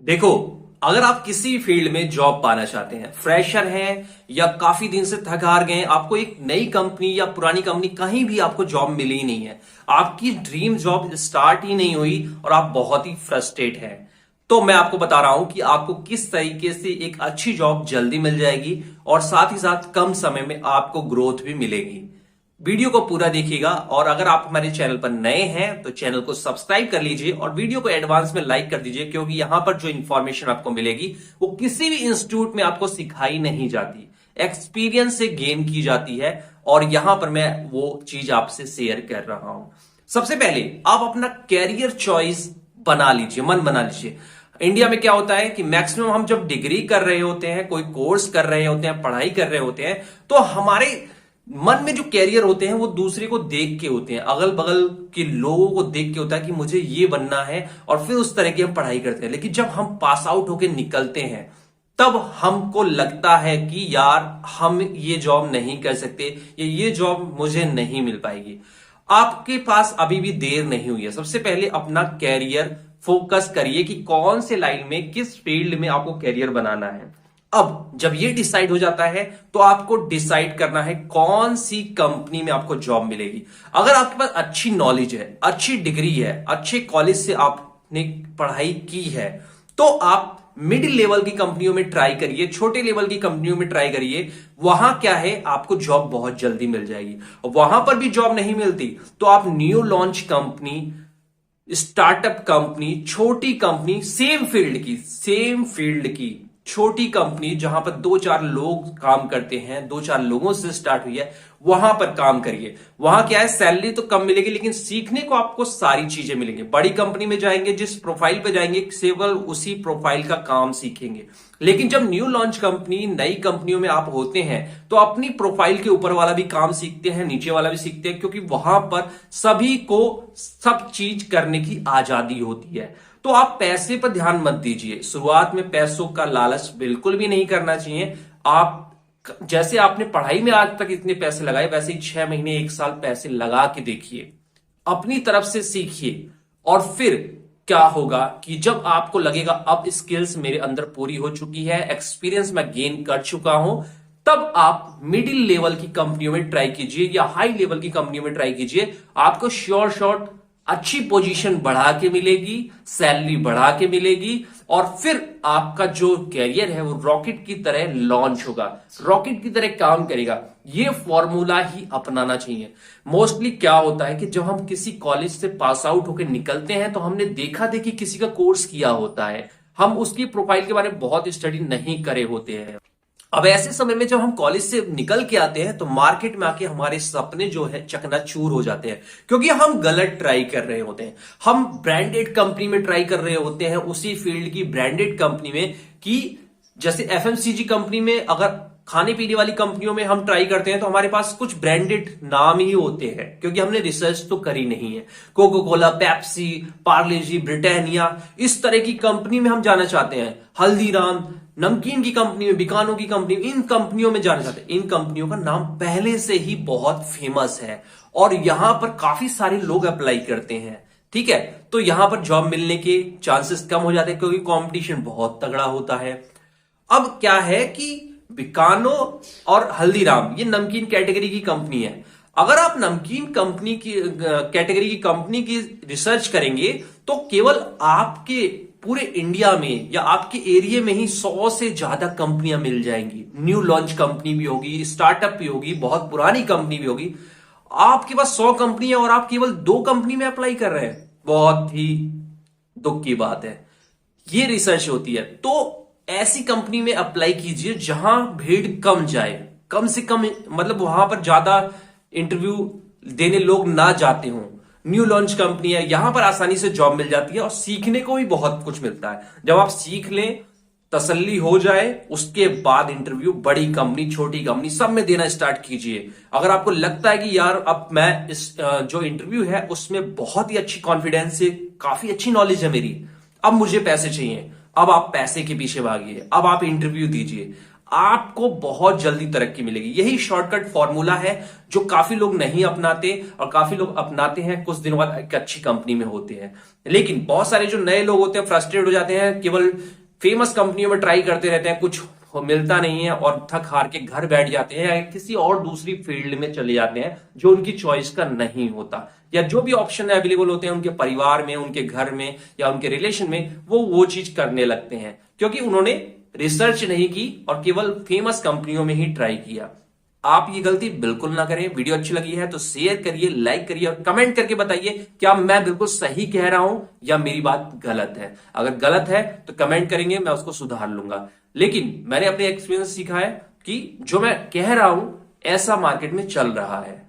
देखो, अगर आप किसी फील्ड में जॉब पाना चाहते हैं, फ्रेशर हैं या काफी दिन से थक हार गए हैं, आपको एक नई कंपनी या पुरानी कंपनी कहीं भी आपको जॉब मिली ही नहीं है, आपकी ड्रीम जॉब स्टार्ट ही नहीं हुई और आप बहुत ही फ्रस्ट्रेट हैं, तो मैं आपको बता रहा हूं कि आपको किस तरीके से एक अच्छी जॉब जल्दी मिल जाएगी और साथ ही साथ कम समय में आपको ग्रोथ भी मिलेगी। वीडियो को पूरा देखिएगा और अगर आप हमारे चैनल पर नए हैं तो चैनल को सब्सक्राइब कर लीजिए और वीडियो को एडवांस में लाइक कर दीजिए, क्योंकि यहां पर जो इंफॉर्मेशन आपको मिलेगी वो किसी भी इंस्टीट्यूट में आपको सिखाई नहीं जाती, एक्सपीरियंस से गेन की जाती है और यहां पर मैं वो चीज आपसे शेयर कर रहा हूं। सबसे पहले आप अपना कैरियर चॉइस बना लीजिए, मन बना लीजिए। इंडिया में क्या होता है कि मैक्सिमम हम जब डिग्री कर रहे होते हैं, कोई कोर्स कर रहे होते हैं, पढ़ाई कर रहे होते हैं, तो हमारे मन में जो कैरियर होते हैं वो दूसरे को देख के होते हैं, अगल बगल के लोगों को देख के होता है कि मुझे ये बनना है और फिर उस तरह की हम पढ़ाई करते हैं। लेकिन जब हम पास आउट होके निकलते हैं तब हमको लगता है कि यार हम ये जॉब नहीं कर सकते, ये जॉब मुझे नहीं मिल पाएगी। आपके पास अभी भी देर नहीं हुई है। सबसे पहले अपना कैरियर फोकस करिए कि कौन से लाइन में, किस फील्ड में आपको कैरियर बनाना है। अब जब ये डिसाइड हो जाता है तो आपको डिसाइड करना है कौन सी कंपनी में आपको जॉब मिलेगी। अगर आपके पास अच्छी नॉलेज है, अच्छी डिग्री है, अच्छे कॉलेज से आपने पढ़ाई की है, तो आप मिडिल लेवल की कंपनियों में ट्राई करिए, छोटे लेवल की कंपनियों में ट्राई करिए। वहां क्या है, आपको जॉब बहुत जल्दी मिल जाएगी। वहां पर भी जॉब नहीं मिलती तो आप new launch company, startup company, छोटी कंपनी, सेम फील्ड की छोटी कंपनी जहां पर दो चार लोग काम करते हैं, दो चार लोगों से स्टार्ट हुई है, वहां पर काम करिए। वहां क्या है, सैलरी तो कम मिलेगी लेकिन सीखने को आपको सारी चीजें मिलेंगी। बड़ी कंपनी में जाएंगे, जिस प्रोफाइल पे जाएंगे केवल उसी प्रोफाइल का काम सीखेंगे। लेकिन जब न्यू लॉन्च कंपनी, नई कंपनियों में आप होते हैं तो अपनी प्रोफाइल के ऊपर वाला भी काम सीखते हैं, नीचे वाला भी सीखते हैं, क्योंकि वहां पर सभी को सब चीज करने की आजादी होती है। तो आप पैसे पर ध्यान मत दीजिए, शुरुआत में पैसों का लालच बिल्कुल भी नहीं करना चाहिए। आप जैसे आपने पढ़ाई में आज तक इतने पैसे लगाए, वैसे ही 6 महीने 1 साल पैसे लगा के देखिए, अपनी तरफ से सीखिए और फिर क्या होगा कि जब आपको लगेगा अब स्किल्स मेरे अंदर पूरी हो चुकी है, एक्सपीरियंस मैं गेन कर चुका हूं, तब आप मिडिल लेवल की कंपनियों में ट्राई कीजिए या हाई लेवल की कंपनियों में ट्राई कीजिए। आपको श्योर शॉट अच्छी पोजीशन बढ़ा के मिलेगी, सैलरी बढ़ा के मिलेगी और फिर आपका जो कैरियर है वो रॉकेट की तरह लॉन्च होगा, रॉकेट की तरह काम करेगा। ये फॉर्मूला ही अपनाना चाहिए। मोस्टली क्या होता है कि जब हम किसी कॉलेज से पास आउट होकर निकलते हैं तो हमने देखा देखी किसी का कोर्स किया होता है, हम उसकी प्रोफाइल के बारे में बहुत स्टडी नहीं करे होते हैं। अब ऐसे समय में जब हम कॉलेज से निकल के आते हैं तो मार्केट में आके हमारे सपने जो है चकनाचूर हो जाते हैं, क्योंकि हम गलत ट्राई कर रहे होते हैं। हम ब्रांडेड कंपनी में ट्राई कर रहे होते हैं, उसी फील्ड की ब्रांडेड कंपनी में, कि जैसे एफएमसीजी कंपनी में, अगर खाने पीने वाली कंपनियों में हम ट्राई करते हैं तो हमारे पास कुछ ब्रांडेड नाम ही होते हैं, क्योंकि हमने रिसर्च तो करी नहीं है। Coca Cola, Pepsi, Parle G, Britannia, इस तरह की कंपनी में हम जाना चाहते हैं। हल्दीराम, नमकीन की कंपनी में, बीकानो की कंपनी में, इन कंपनियों में जाना चाहते हैं। इन कंपनियों का नाम पहले से ही बहुत फेमस है और यहां पर काफी सारे लोग अप्लाई करते हैं, ठीक है। तो यहां पर जॉब मिलने के चांसेस कम हो जाते हैं क्योंकि कंपटीशन बहुत तगड़ा होता है। अब क्या है कि बीकानो और हल्दीराम ये नमकीन कैटेगरी की कंपनी है। अगर आप नमकीन कंपनी की कैटेगरी की कंपनी की रिसर्च करेंगे तो केवल आपके पूरे इंडिया में या आपके एरिया में ही 100 से ज्यादा कंपनियां मिल जाएंगी। न्यू लॉन्च कंपनी भी होगी, स्टार्टअप भी होगी, बहुत पुरानी कंपनी भी होगी। आपके पास 100 कंपनी है और आप केवल 2 कंपनी में अप्लाई कर रहे हैं, बहुत ही दुख की बात है। ये रिसर्च होती है। तो ऐसी कंपनी में अप्लाई कीजिए जहां भीड़ कम जाए, कम से कम, मतलब वहां पर ज्यादा इंटरव्यू देने लोग ना जाते हों। न्यू लॉन्च कंपनी है, यहां पर आसानी से जॉब मिल जाती है और सीखने को भी बहुत कुछ मिलता है। जब आप सीख लें, तसल्ली हो जाए, उसके बाद इंटरव्यू बड़ी कंपनी, छोटी कंपनी, सब में देना स्टार्ट कीजिए। अगर आपको लगता है कि यार अब मैं इस जो इंटरव्यू है उसमें बहुत ही अच्छी कॉन्फिडेंस है, काफी अच्छी नॉलेज है मेरी, अब मुझे पैसे चाहिए, अब आप पैसे के पीछे भागिए, अब आप इंटरव्यू दीजिए। आपको बहुत जल्दी तरक्की मिलेगी। यही शॉर्टकट फॉर्मूला है जो काफी लोग नहीं अपनाते, और काफी लोग अपनाते हैं, कुछ दिनों बाद एक अच्छी कंपनी में होते हैं। लेकिन बहुत सारे जो नए लोग होते हैं फ्रस्ट्रेट हो जाते हैं, केवल फेमस कंपनियों में ट्राई करते रहते हैं, कुछ मिलता नहीं है और थक हार के घर बैठ जाते हैं, या किसी और दूसरी फील्ड में चले जाते हैं जो उनकी चॉइस का नहीं होता, या जो भी ऑप्शन अवेलेबल होते हैं उनके परिवार में, उनके घर में या उनके रिलेशन में, वो चीज करने लगते हैं क्योंकि उन्होंने रिसर्च नहीं की और केवल फेमस कंपनियों में ही ट्राई किया। आप ये गलती बिल्कुल ना करें। वीडियो अच्छी लगी है तो शेयर करिए, लाइक करिए और कमेंट करके बताइए क्या मैं बिल्कुल सही कह रहा हूं या मेरी बात गलत है। अगर गलत है तो कमेंट करेंगे, मैं उसको सुधार लूंगा। लेकिन मैंने अपने एक्सपीरियंस सीखा है कि जो मैं कह रहा हूं ऐसा मार्केट में चल रहा है।